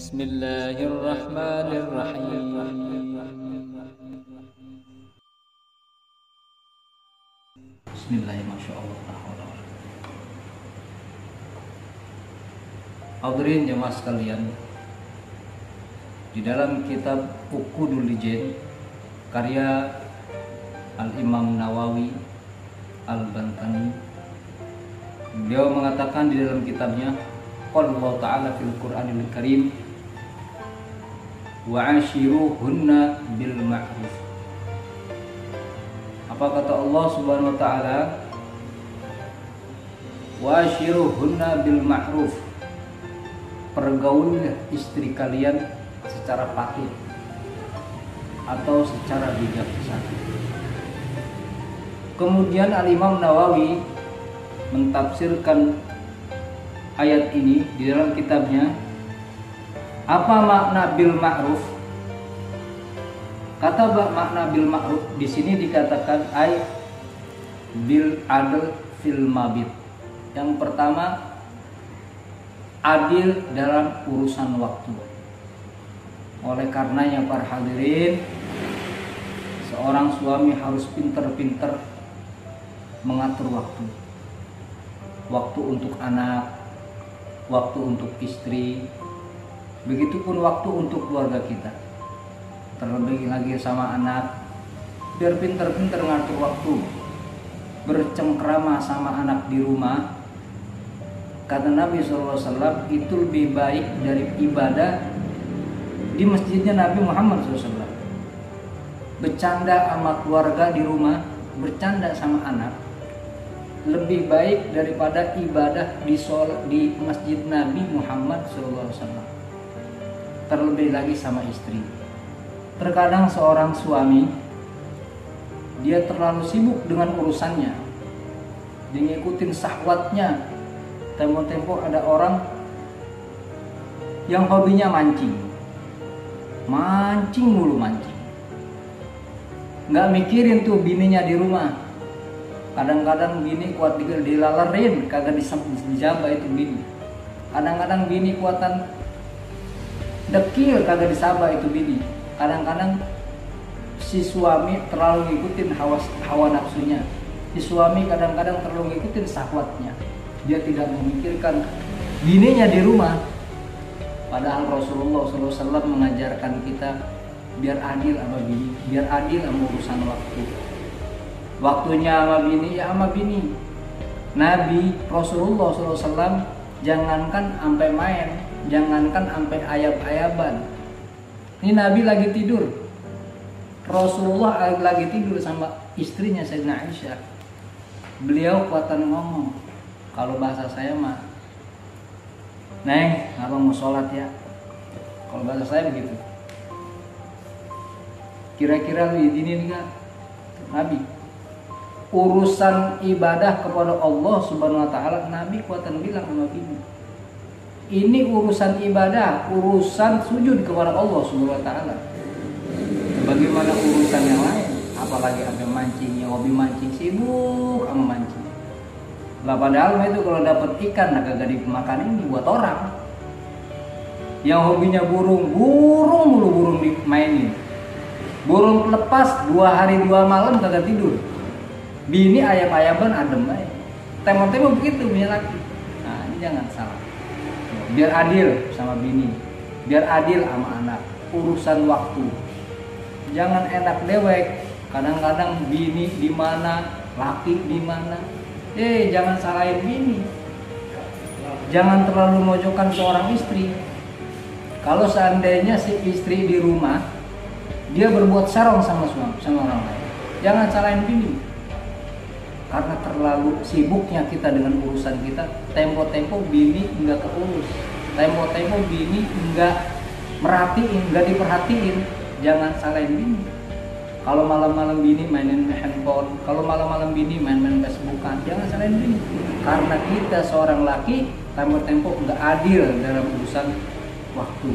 Bismillahirrahmanirrahim. Bismillahirrahmanirrahim. Hadirin jemaah sekalian, di dalam kitab Uqudul Lijen karya Al-Imam Nawawi Al-Bantani, beliau mengatakan di dalam kitabnya, qala Allah Ta'ala fil Qur'anil Karim, wa ashiruhunna bil ma'ruf. Apa kata Allah Subhanahu wa Ta'ala? Wa ashiruhunna bil ma'ruf. Pergaulilah istri kalian secara patut atau secara bijaksana. Kemudian Al-Imam Nawawi mentafsirkan ayat ini di dalam kitabnya. Apa makna bil ma'ruf? Kata makna bil ma'ruf di sini dikatakan ay bil adl fil mabit. Yang pertama, adil dalam urusan waktu. Oleh karenanya para hadirin, seorang suami harus pintar-pintar mengatur waktu. Waktu untuk anak, waktu untuk istri, begitupun waktu untuk keluarga kita. Terlebih lagi sama anak, biar pintar-pintar ngatur waktu. Bercengkrama sama anak di rumah, kata Nabi SAW, itu lebih baik dari ibadah di masjidnya Nabi Muhammad SAW. Bercanda sama keluarga di rumah, bercanda sama anak, lebih baik daripada ibadah di masjid Nabi Muhammad SAW. Terlebih lagi sama istri. Terkadang seorang suami, dia terlalu sibuk dengan urusannya, dia ngikutin syahwatnya. Tempo-tempo ada orang yang hobinya mancing mulu mancing, nggak mikirin tuh bininya di rumah. Kadang-kadang bini kuat dilalerin, kagak dijaba itu bini. Kadang-kadang bini kuatan dekil, kagak disaba itu bini. Kadang-kadang si suami terlalu ngikutin hawa nafsunya. Si suami kadang-kadang terlalu ngikutin syahwatnya. Dia tidak memikirkan bininya di rumah. Padahal Rasulullah SAW mengajarkan kita biar adil sama bini, biar adil sama urusan waktu. Waktunya sama bini, ya sama bini. Nabi Rasulullah SAW jangankan sampai main, jangankan sampai ayab-ayaban. Ini Nabi lagi tidur, Rasulullah lagi tidur sama istrinya Sayyidina Aisyah. Beliau kuatan ngomong, kalau bahasa saya mah, Neng, abang mau sholat ya. Kalau bahasa saya begitu. Kira-kira ini enggak Nabi? Urusan ibadah kepada Allah Subhanahu wa Ta'ala, Nabi kuatan bilang sama bini, ini urusan ibadah, urusan sujud kepada Allah Subhanahu wa Ta'ala. Bagaimana urusan yang lain? Apalagi sampai mancing, yang hobi mancing, sibuk sama mancing. Lah padahal itu kalau dapat ikan kagak dimakan, ini buat orang. Yang hobinya burung mulu burung dimainin. Burung lepas 2 hari 2 malam kagak tidur. Bini ayam-ayaban adem aja. Temo-temo begitu punya laki. Nah, ini jangan salah. Biar adil sama bini, biar adil sama anak. Urusan waktu. Jangan enak dewek. Kadang-kadang bini di mana, laki di mana. Jangan salahin bini. Jangan terlalu mojokkan seorang istri. Kalau seandainya si istri di rumah, dia berbuat sarong sama orang lain, jangan salahin bini. Karena terlalu sibuknya kita dengan urusan kita, tempo-tempo bini enggak keurus, tempo-tempo bini enggak merhatiin, enggak diperhatiin. Jangan salahin bini. Kalau malam-malam bini mainin handphone, kalau malam-malam bini main-main Facebookan, jangan salahin bini. Karena kita seorang laki, tempo-tempo enggak adil dalam urusan waktu.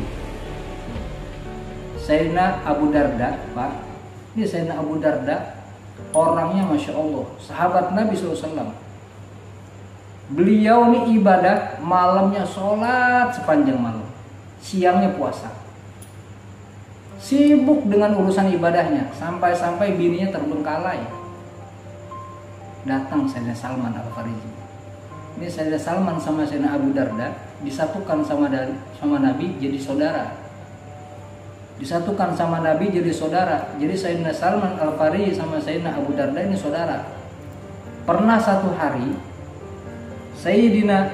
Sayyidina Abu Darda, Pak, ini Sayyidina Abu Darda, orangnya Masya Allah, sahabat Nabi SAW. Beliau ini ibadah malamnya sholat sepanjang malam. siangnya puasa. Sibuk dengan urusan ibadahnya, sampai-sampai bininya terbengkalai. Datang Sayyidina Salman Al-Farisi. Ini Sayyidina Salman sama Sayyidina Abu Darda disatukan sama Nabi jadi saudara. Disatukan sama Nabi jadi saudara. Jadi Sayyidina Salman Al-Farisi sama Sayyidina Abu Darda ini saudara. Pernah satu hari Sayyidina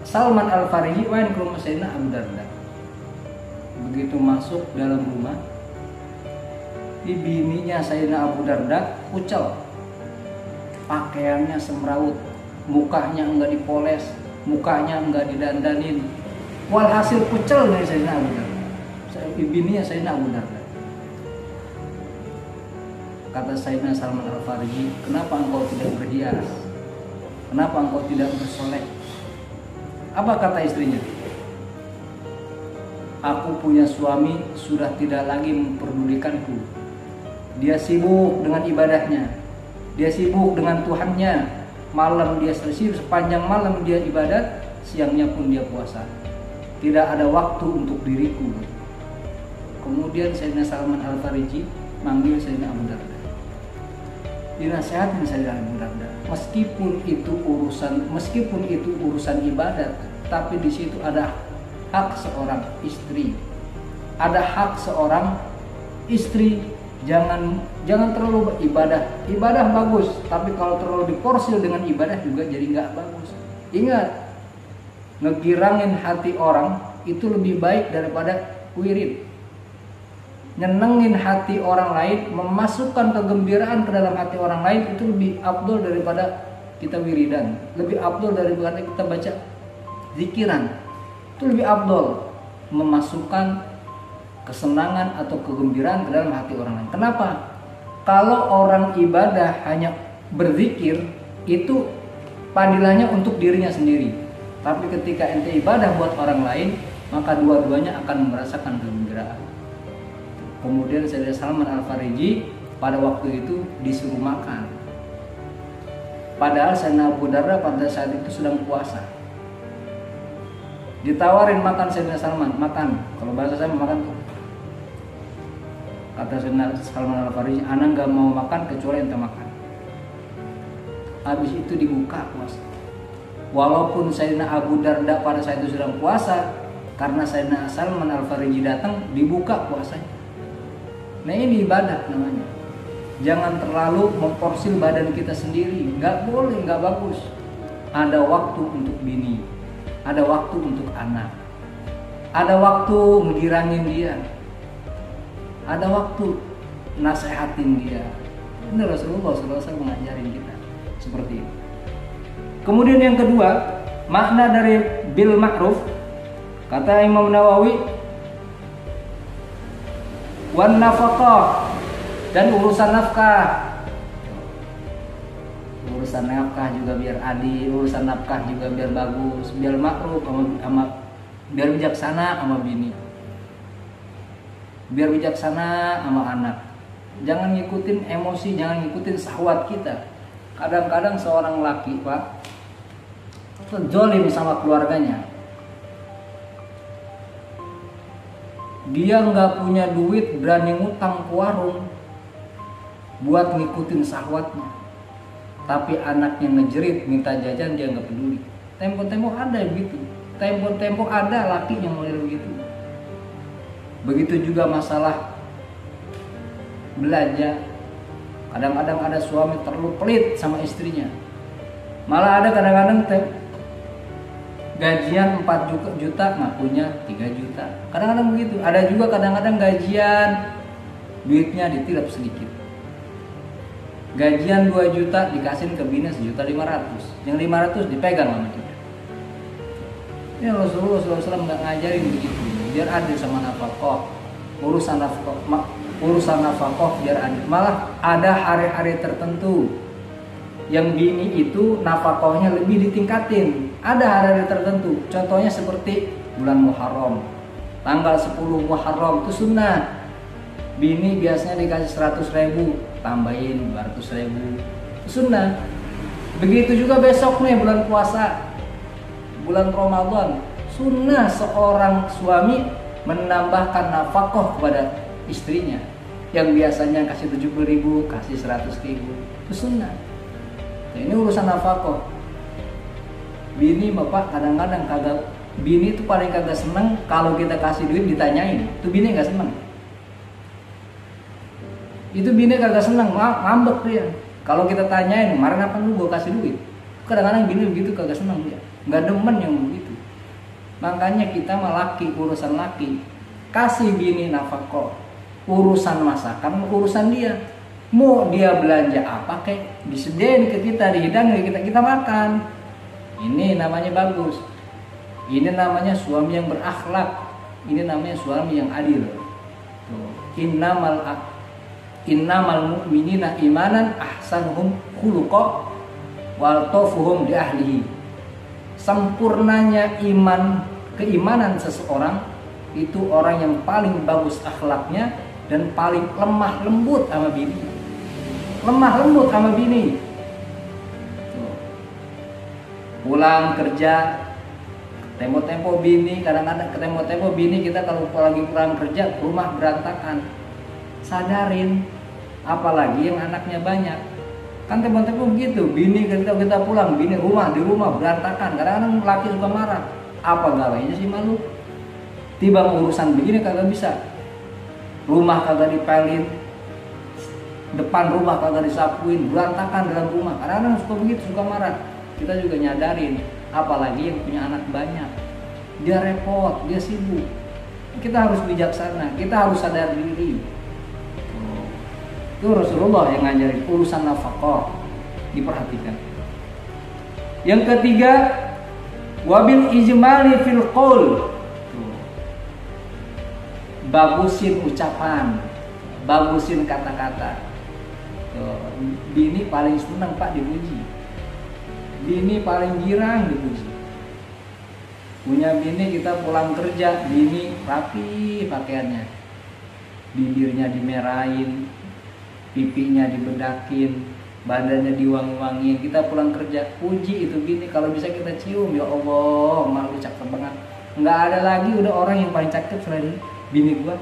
Salman Al-Farisi main ke rumah Sayyidina Abu Darda. Begitu masuk dalam rumah, bininya Sayyidina Abu Darda kucel, pakaiannya semrawut, mukanya enggak dipoles, mukanya enggak didandanin, walhasil kucel dari Sayyidina Abu Darda. Bininya Sayyidina Abu Darda. Kata Sayyidina Salman Al-Farisi, kenapa engkau tidak berhias? Kenapa engkau tidak bersolek? Apa kata istrinya? Aku punya suami sudah tidak lagi memperdulikanku. Dia sibuk dengan ibadahnya. Dia sibuk dengan Tuhannya. Malam dia sibuk, sepanjang malam dia ibadat, siangnya pun dia puasa. Tidak ada waktu untuk diriku. Kemudian Sayyidina Salman Al-Farisi manggil Sayyidina Abu Darda. Dinasihatin Sayyidina Abu Darda. Meskipun itu urusan ibadat, tapi di situ ada hak seorang istri. Ada hak seorang istri. Jangan terlalu beribadah. Ibadah bagus, tapi kalau terlalu diporsil dengan ibadah juga jadi nggak bagus. Ingat, ngegirangin hati orang itu lebih baik daripada wirid. Nyenengin hati orang lain, memasukkan kegembiraan ke dalam hati orang lain itu lebih afdol daripada kita wiridan. Lebih afdol daripada kita baca zikiran. Itu lebih afdol memasukkan kesenangan atau kegembiraan ke dalam hati orang lain. Kenapa? Kalau orang ibadah hanya berzikir, itu padilannya untuk dirinya sendiri. Tapi ketika ente ibadah buat orang lain, maka dua-duanya akan merasakan kegembiraan. Kemudian Sayyidina Salman Al-Farisi pada waktu itu disuruh makan. Padahal Sayyidina Abu Darda pada saat itu sedang puasa. Ditawarin makan Sayyidina Salman, makan. Kalau bahasa saya makan tuh. Kata Sayyidina Salman Al-Farisi, ana nggak mau makan kecuali ente makan. Habis itu dibuka puasa. Walaupun Sayyidina Abu Darda pada saat itu sedang puasa, karena Sayyidina Salman Al-Farisi datang, dibuka puasanya. Nah ini ibadah namanya. Jangan terlalu memporsil badan kita sendiri. Nggak boleh, nggak bagus. Ada waktu untuk bini, ada waktu untuk anak, ada waktu ngirangin dia, ada waktu nasehatin dia. Ini Rasulullah SAW mengajarin kita seperti itu. Kemudian yang kedua, makna dari bil ma'ruf, kata Imam Nawawi, wan nafaqah, dan urusan nafkah. Urusan nafkah juga biar adil, urusan nafkah juga biar bagus, biar ma'ruf biar bijaksana sama bini. Biar bijaksana sama anak. Jangan ngikutin emosi, jangan ngikutin syahwat kita. Kadang-kadang seorang laki, Pak, zalim sama keluarganya. Dia nggak punya duit, berani ngutang ke warung buat ngikutin syahwatnya. Tapi anaknya ngejerit minta jajan, dia nggak peduli. Tempo-tempo ada begitu. Tempo-tempo ada laki yang model begitu. Begitu juga masalah belanja. Kadang-kadang ada suami terlalu pelit sama istrinya. Malah ada kadang-kadang gajian 4 juta ngakunya 3 juta. Kadang-kadang begitu. Ada juga kadang-kadang gajian duitnya ditilap sedikit. Gajian 2 juta dikasihin ke bini 1.500.000. Yang 500 dipegang sama dia. Ya Rasulullah SAW nggak ngajarin begitu. Biar adil sama nafkah. Urusan nafkah biar adil. Malah ada hari-hari tertentu yang bini itu nafkahnya lebih ditingkatin. Ada hari-hari tertentu. Contohnya seperti bulan Muharram. Tanggal 10 Muharram itu sunnah. Bini biasanya dikasih 100.000, tambahin 200.000. Sunnah. Begitu juga besok nih bulan puasa, bulan Ramadan, Sunnah seorang suami menambahkan nafkah kepada istrinya. Yang biasanya kasih 70.000, kasih 100.000. Itu sunnah. Nah, ini urusan nafkah. Bini bapak kadang-kadang kagak, bini itu paling kagak seneng kalau kita kasih duit ditanyain. Itu bini gak seneng. Itu bini kagak seneng, ngambek dia. Kalau kita tanyain, kemarin apa lu gua kasih duit? Kadang-kadang bini begitu kagak seneng dia. Gak demen yang begitu. Makanya kita mah laki, urusan laki. Kasih bini nafkah. Urusan masakan, urusan dia. Mau dia belanja apa kek, disediain ke kita, dihidangin kita makan. Ini namanya bagus. Ini namanya suami yang berakhlak. Ini namanya suami yang adil. Innamal mu'minina imanan ahsanuhum khuluqa wal tofuhum li ahlihi. Sempurnanya iman, keimanan seseorang itu orang yang paling bagus akhlaknya dan paling lemah lembut sama bini. Lemah lembut sama bini. Pulang kerja, tempo-tempo bini, kadang-kadang tempo-tempo bini kita kalau lagi pulang kerja, rumah berantakan. Sadarin, apalagi yang anaknya banyak. Kan tempo-tempo begitu, bini kita pulang, bini di rumah berantakan. Kadang-kadang laki suka marah. Apa gawainya sih malu? Tiba urusan begini kagak bisa. Rumah kagak dipelin, depan rumah kagak disapuin, berantakan dalam rumah. Kadang-kadang suka begitu, suka marah. Kita juga nyadarin, apalagi yang punya anak banyak. Dia repot, dia sibuk. Kita harus bijaksana, kita harus sadar diri. Itu Rasulullah yang ngajarin urusan nafkah, diperhatikan. Yang ketiga, wabil ijmali fil qaul. Bagusin ucapan, bagusin kata-kata. Bini paling senang Pak dipuji. Bini paling girang dipuji. Punya bini kita pulang kerja, bini rapi pakaiannya. Bibirnya dimerahin, pipinya dibedakin, badannya diwangi-wangin. Kita pulang kerja, puji itu bini. Kalau bisa kita cium, ya Allah, malu cakep banget. Nggak ada lagi udah orang yang paling cakep selain bini gua.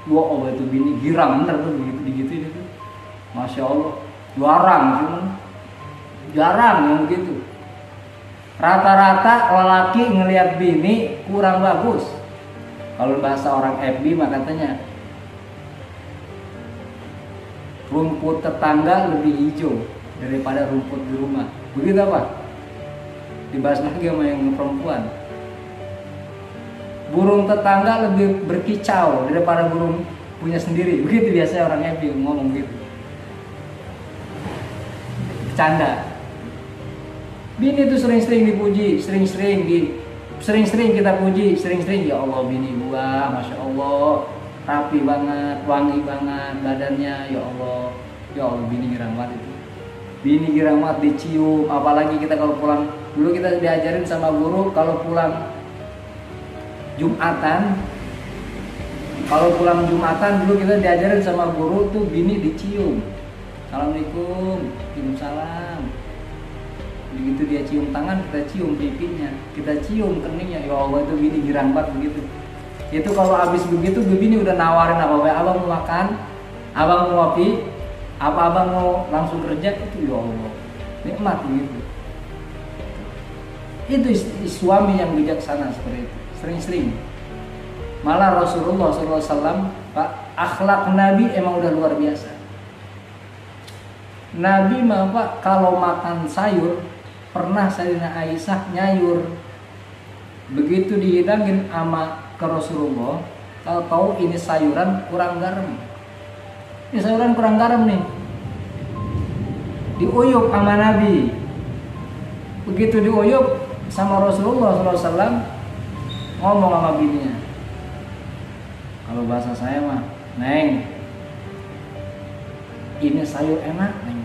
Ya Allah itu bini girang bener tuh begitu itu. Masya Allah, jarang yang begitu. Rata-rata lelaki ngelihat bini kurang bagus. Kalau bahasa orang FB mah katanya rumput tetangga lebih hijau daripada rumput di rumah. Begitu apa? Dibahas lagi sama yang perempuan. Burung tetangga lebih berkicau daripada burung punya sendiri. Begitu biasanya orang FB ngomong gitu. Bercanda. Bini itu sering-sering dipuji, sering-sering kita puji, sering-sering ya Allah bini gua, masya Allah, rapi banget, wangi banget badannya, ya Allah bini girang banget itu. Bini girang banget dicium, apalagi kita kalau pulang, dulu kita diajarin sama guru kalau pulang Jumatan, dulu kita diajarin sama guru tuh bini dicium. Assalamualaikum, waalaikumsalam. Begitu dia cium tangan, kita cium pipinya, kita cium keningnya. Ya Allah itu bini girang banget begitu. Itu kalau habis begitu bini udah nawarin apa, abang mau makan, abang mau ngopi, apa abang mau langsung kerja, itu ya Allah nikmat begitu. Itu suami yang bijaksana seperti itu, sering-sering. Malah Rasulullah SAW, Pak, akhlak Nabi emang udah luar biasa. Nabi mah Pak kalau makan sayur, pernah Sayyidina Aisyah nyayur. Begitu dihidangin sama ke Rasulullah, tahu ini sayuran kurang garam. Ini sayuran kurang garam nih. Diuyup sama Nabi. Begitu diuyup sama Rasulullah SAW, ngomong sama bininya. Kalau bahasa saya mah, Neng, ini sayur enak, Neng.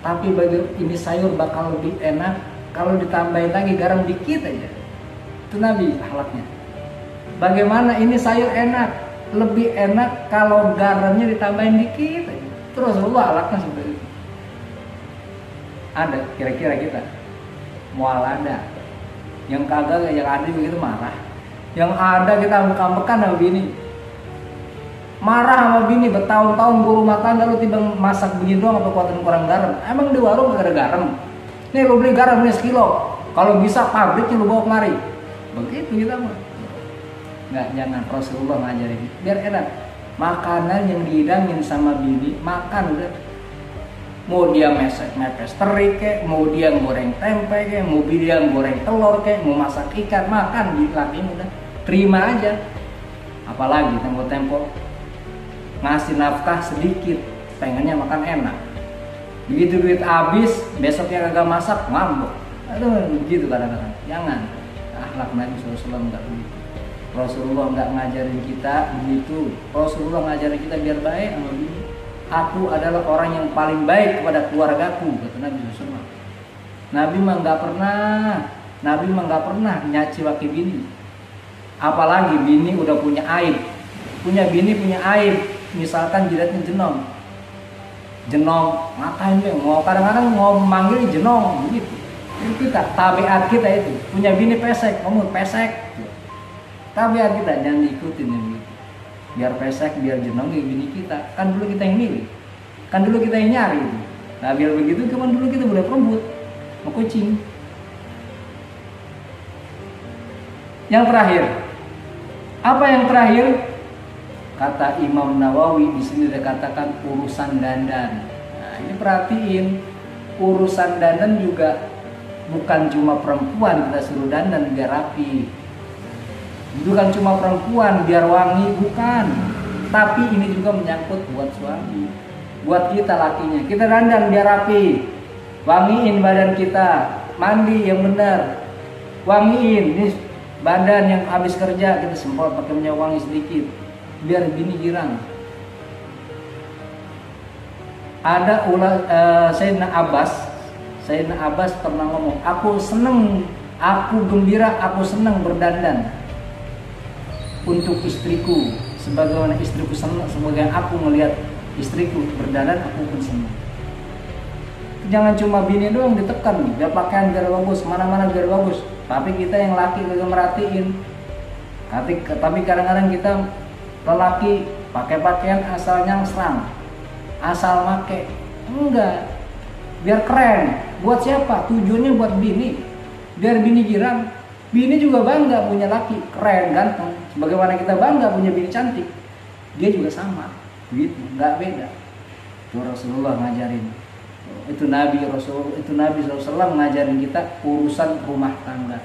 Tapi ini sayur bakal lebih enak kalau ditambahin lagi garam dikit aja. Itu Nabi akhlaknya. Bagaimana ini sayur enak, lebih enak kalau garamnya ditambahin dikit aja. Itu Rasulullah akhlaknya seperti itu. Ada kira-kira kita mual ada Yang kagak, yang ada juga kita marah. Yang ada kita ambek-ambekan sama bini. Marah sama bini bertahun-tahun gue rumah tangga, lu tiba masak begini doang apa kuatan kurang garam. Emang di warung gak ada garam? Nih lu beli garam nih sekilo, kalau bisa pabriknya lu bawa kemari. Begitu kita mah. Nggak, jangan. Rasulullah ngajarin biar enak. Makanan yang dihidangin sama bini, makan udah. Mau dia mepes teri kek, mau dia goreng tempe kek, mau dia goreng telur kek, mau masak ikan, makan di laki udah. Terima aja. Apalagi tempo-tempo ngasih nafkah sedikit, pengennya makan enak. Begitu duit habis, besoknya kagak masak, ngambek. Aduh, begitu kadang-kadang. Jangan. Akhlak Nabi SAW enggak begitu. Rasulullah enggak ngajarin kita begitu. Rasulullah ngajarin kita biar baik sama bini. Aku adalah orang yang paling baik kepada keluargaku, kata Nabi SAW. Nabi mah nggak pernah nyaci waki bini. Apalagi bini udah punya aib. Bini punya aib. Misalkan jidatnya jenong, ngapain deh? Mau kadang-kadang mau manggil jenong begitu. Itu kita, tabiat kita itu. Punya bini pesek, kamu pesek. Tabiat kita jangan diikutin yang begitu. Biar pesek, biar jenong kayak bini kita. Kan dulu kita yang milih, kan dulu kita yang nyari. Nah biar begitu, kan dulu kita boleh perebut, mau kucing. Yang terakhir, apa yang terakhir? Kata Imam Nawawi di sini dikatakan urusan dandan. Nah ini perhatiin, urusan dandan juga bukan cuma perempuan kita suruh dandan biar rapi. Bukan cuma perempuan biar wangi, bukan. Tapi ini juga menyangkut buat suami, buat kita lakinya. Kita dandan biar rapi, wangiin badan kita, mandi yang benar, wangiin ini badan yang habis kerja kita semprot pakai minyak wangi sedikit, biar bini girang. Ada Sayyidina Abbas pernah ngomong, aku gembira, aku senang berdandan untuk istriku, sebagaimana istriku senang, sebagai aku melihat istriku berdandan, aku pun senang. Jangan cuma bini doang ditekan, biar pakaian biar bagus, mana-mana biar bagus. Tapi kita yang laki juga merhatiin. Tapi kadang-kadang kita lelaki pakai pakaian asal nyangsrang, asal make, enggak. Biar keren. Buat siapa? Tujuannya buat bini, biar bini girang. Bini juga bangga punya laki keren, ganteng. Sebagaimana kita bangga punya bini cantik, dia juga sama, begitu, nggak beda. Itu Rasulullah ngajarin. Itu Nabi SAW ngajarin kita urusan rumah tangga.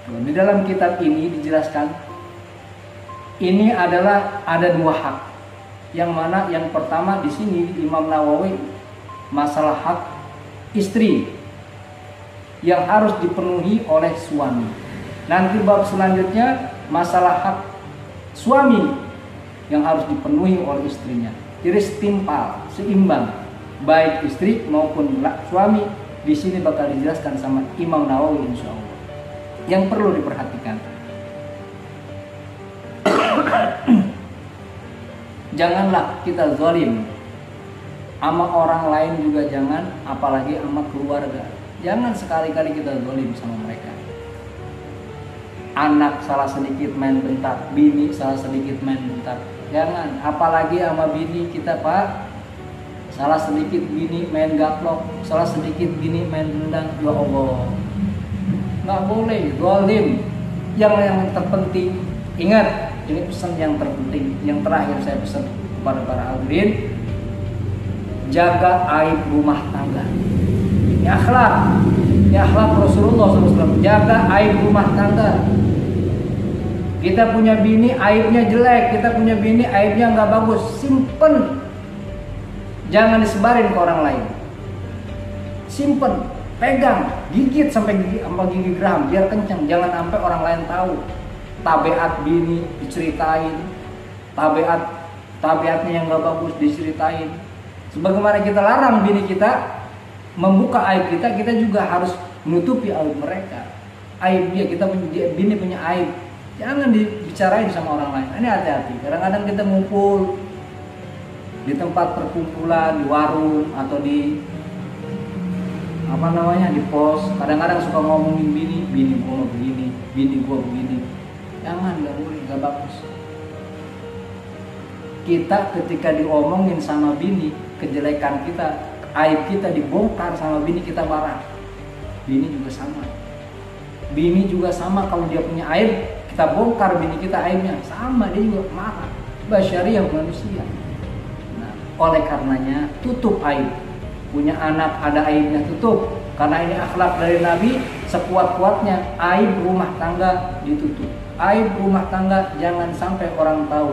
Di dalam kitab ini dijelaskan, ini adalah ada dua hak. Yang mana yang pertama di sini Imam Nawawi masalah hak istri yang harus dipenuhi oleh suami. Nanti bab selanjutnya masalah hak suami yang harus dipenuhi oleh istrinya. Jadi setimpal, seimbang, baik istri maupun suami. Di sini bakal dijelaskan sama Imam Nawawi insya Allah. Yang perlu diperhatikan, janganlah kita zalim sama orang lain juga, jangan, apalagi sama keluarga. Jangan sekali-kali kita zalim sama mereka. Anak salah sedikit main bentak, bini salah sedikit main bentak, jangan. Apalagi sama bini kita, Pak, salah sedikit bini main gaplok, salah sedikit bini main dendang. Ya Allah, nggak boleh zalim. Yang terpenting, ingat, ini pesan yang terpenting, yang terakhir saya pesan kepada para hadirin, jaga aib rumah tangga. Ini akhlak Rasulullah SAW. Jaga aib rumah tangga. Kita punya bini aibnya jelek, kita punya bini aibnya nggak bagus, simpen, jangan disebarin ke orang lain. Simpen, pegang, gigit sampai gigi geram, biar kencang. Jangan sampai orang lain tahu tabiat bini diceritain, tabiatnya yang nggak bagus diceritain. Sebagaimana kita larang bini kita membuka aib kita, kita juga harus menutupi aib mereka. Aib kita punya bini punya aib, jangan dibicarain sama orang lain. Ini hati-hati. Kadang-kadang kita ngumpul di tempat perkumpulan, di warung atau di apa namanya di pos, kadang-kadang suka ngomongin bini gua begini, bini gua begini. Jangan, nggak boleh, nggak bagus. Kita ketika diomongin sama bini, kejelekan kita, aib kita dibongkar sama bini, kita marah. Bini juga sama. Bini juga sama, kalau dia punya aib, kita bongkar bini kita aibnya, sama dia juga marah. Basyariah, manusia. Nah, oleh karenanya tutup aib. Punya anak ada aibnya, tutup. Karena ini akhlak dari Nabi, sekuat-kuatnya aib rumah tangga ditutup. Aib rumah tangga jangan sampai orang tahu.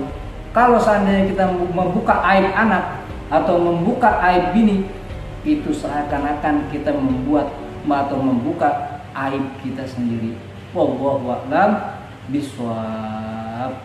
Kalau seandainya kita membuka aib anak atau membuka aib bini, itu seakan-akan kita membuat atau membuka aib kita sendiri. Wallahu a'lam bishawab.